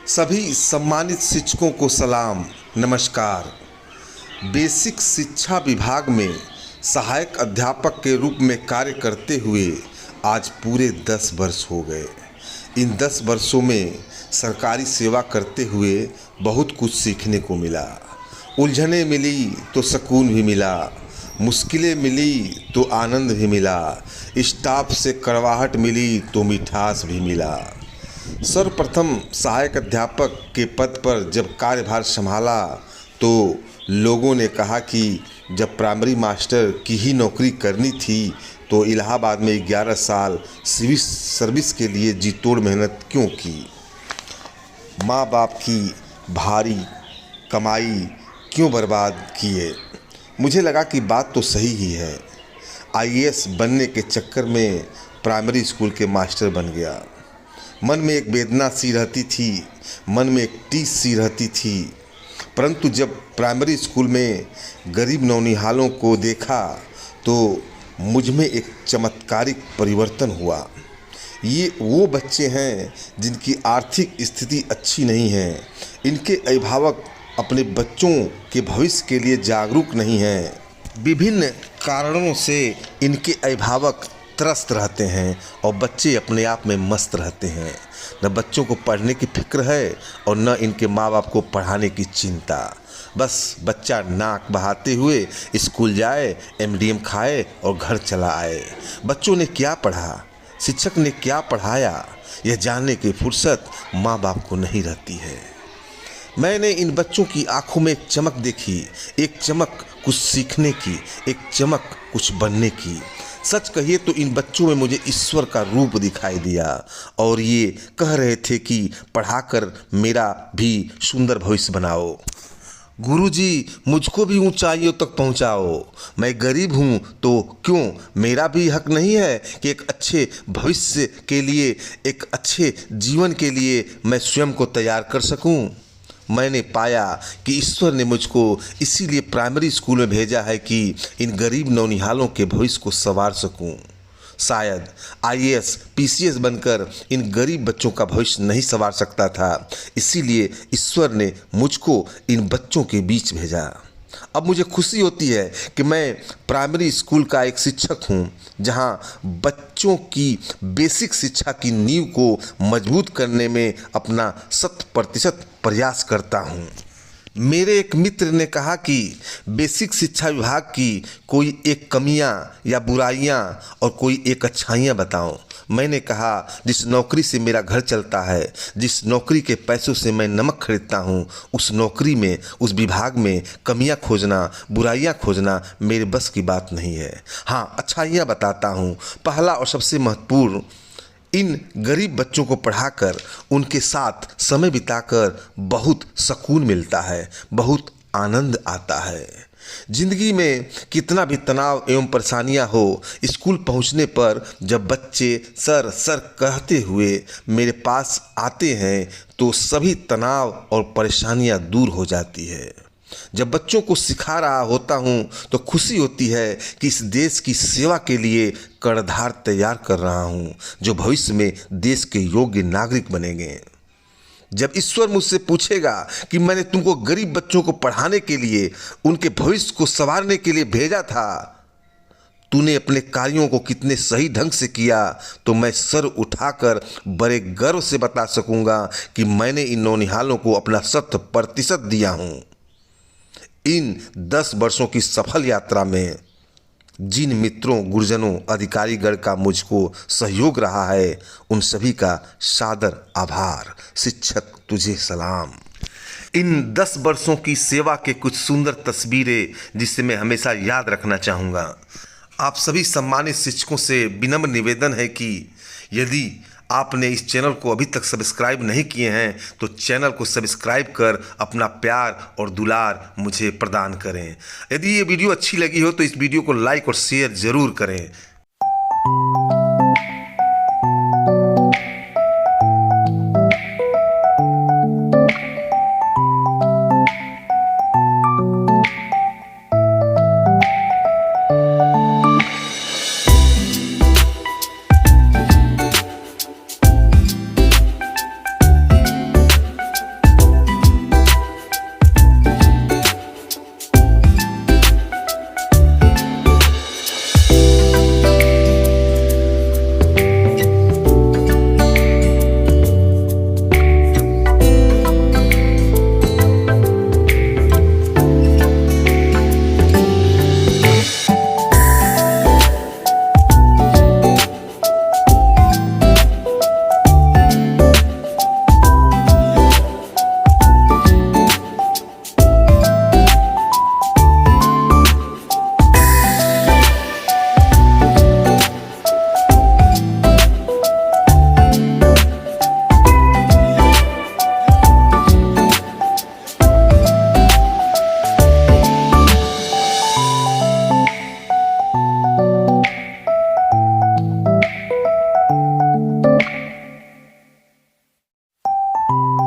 सभी सम्मानित शिक्षकों को सलाम नमस्कार। बेसिक शिक्षा विभाग में सहायक अध्यापक के रूप में कार्य करते हुए आज पूरे 10 वर्ष हो गए। इन 10 वर्षों में सरकारी सेवा करते हुए बहुत कुछ सीखने को मिला। उलझनें मिली तो सुकून भी मिला, मुश्किलें मिली तो आनंद भी मिला, स्टाफ से कड़वाहट मिली तो मिठास भी मिला। सर्वप्रथम सहायक अध्यापक के पद पर जब कार्यभार संभाला तो लोगों ने कहा कि जब प्राइमरी मास्टर की ही नौकरी करनी थी तो इलाहाबाद में 11 साल सिविल सर्विस के लिए जी तोड़ मेहनत क्यों की, माँ बाप की भारी कमाई क्यों बर्बाद किए। मुझे लगा कि बात तो सही ही है। आईएएस बनने के चक्कर में प्राइमरी स्कूल के मास्टर बन गया। मन में एक वेदना सी रहती थी, मन में एक टीस सी रहती थी। परंतु जब प्राइमरी स्कूल में गरीब नौनिहालों को देखा तो मुझ में एक चमत्कारिक परिवर्तन हुआ। ये वो बच्चे हैं जिनकी आर्थिक स्थिति अच्छी नहीं है। इनके अभिभावक अपने बच्चों के भविष्य के लिए जागरूक नहीं हैं। विभिन्न कारणों से इनके अभिभावक त्रस्त रहते हैं और बच्चे अपने आप में मस्त रहते हैं। न बच्चों को पढ़ने की फिक्र है और न इनके माँ बाप को पढ़ाने की चिंता। बस बच्चा नाक बहाते हुए स्कूल जाए, एमडीएम खाए और घर चला आए। बच्चों ने क्या पढ़ा, शिक्षक ने क्या पढ़ाया, यह जानने की फुर्सत माँ बाप को नहीं रहती है। मैंने इन बच्चों की आंखों में एक चमक देखी, एक चमक कुछ सीखने की, एक चमक कुछ बनने की। सच कहिए तो इन बच्चों में मुझे ईश्वर का रूप दिखाई दिया और ये कह रहे थे कि पढ़ाकर मेरा भी सुंदर भविष्य बनाओ। गुरुजी, मुझको भी ऊंचाइयों तक पहुंचाओ। मैं गरीब हूं तो क्यों, मेरा भी हक नहीं है कि एक अच्छे भविष्य के लिए, एक अच्छे जीवन के लिए मैं स्वयं को तैयार कर सकूं। मैंने पाया कि ईश्वर ने मुझको इसीलिए प्राइमरी स्कूल में भेजा है कि इन गरीब नौनिहालों के भविष्य को संवार सकूं। शायद आईएएस पीसीएस बनकर इन गरीब बच्चों का भविष्य नहीं संवार सकता था, इसीलिए ईश्वर ने मुझको इन बच्चों के बीच भेजा। अब मुझे खुशी होती है कि मैं प्राइमरी स्कूल का एक शिक्षक हूं, जहां बच्चों की बेसिक शिक्षा की नींव को मजबूत करने में अपना 100% प्रयास करता हूं। मेरे एक मित्र ने कहा कि बेसिक शिक्षा विभाग की कोई एक कमियां या बुराइयां और कोई एक अच्छाइयां बताओ। मैंने कहा, जिस नौकरी से मेरा घर चलता है, जिस नौकरी के पैसों से मैं नमक खरीदता हूँ, उस नौकरी में, उस विभाग में कमियां खोजना, बुराइयां खोजना मेरे बस की बात नहीं है। हाँ, अच्छाइयां बताता हूँ। पहला और सबसे महत्वपूर्ण, इन गरीब बच्चों को पढ़ाकर उनके साथ समय बिताकर बहुत सुकून मिलता है, बहुत आनंद आता है। जिंदगी में कितना भी तनाव एवं परेशानियां हो, स्कूल पहुंचने पर जब बच्चे सर सर कहते हुए मेरे पास आते हैं तो सभी तनाव और परेशानियां दूर हो जाती है। जब बच्चों को सिखा रहा होता हूं तो खुशी होती है कि इस देश की सेवा के लिए कर्णधार तैयार कर रहा हूं, जो भविष्य में देश के योग्य नागरिक बनेंगे। जब ईश्वर मुझसे पूछेगा कि मैंने तुमको गरीब बच्चों को पढ़ाने के लिए, उनके भविष्य को संवारने के लिए भेजा था, तूने अपने कार्यों को कितने सही ढंग से किया, तो मैं सर उठाकर बड़े गर्व से बता सकूंगा कि मैंने इन नौनिहालों को अपना 100% दिया हूं। इन 10 वर्षों की सफल यात्रा में जिन मित्रों, गुरुजनों, अधिकारीगण का मुझको सहयोग रहा है, उन सभी का सादर आभार। शिक्षक, तुझे सलाम। इन 10 वर्षों की सेवा के कुछ सुंदर तस्वीरें जिसे मैं हमेशा याद रखना चाहूँगा। आप सभी सम्मानित शिक्षकों से विनम्र निवेदन है कि यदि आपने इस चैनल को अभी तक सब्सक्राइब नहीं किए हैं तो चैनल को सब्सक्राइब कर अपना प्यार और दुलार मुझे प्रदान करें। यदि ये वीडियो अच्छी लगी हो तो इस वीडियो को लाइक और शेयर ज़रूर करें। है।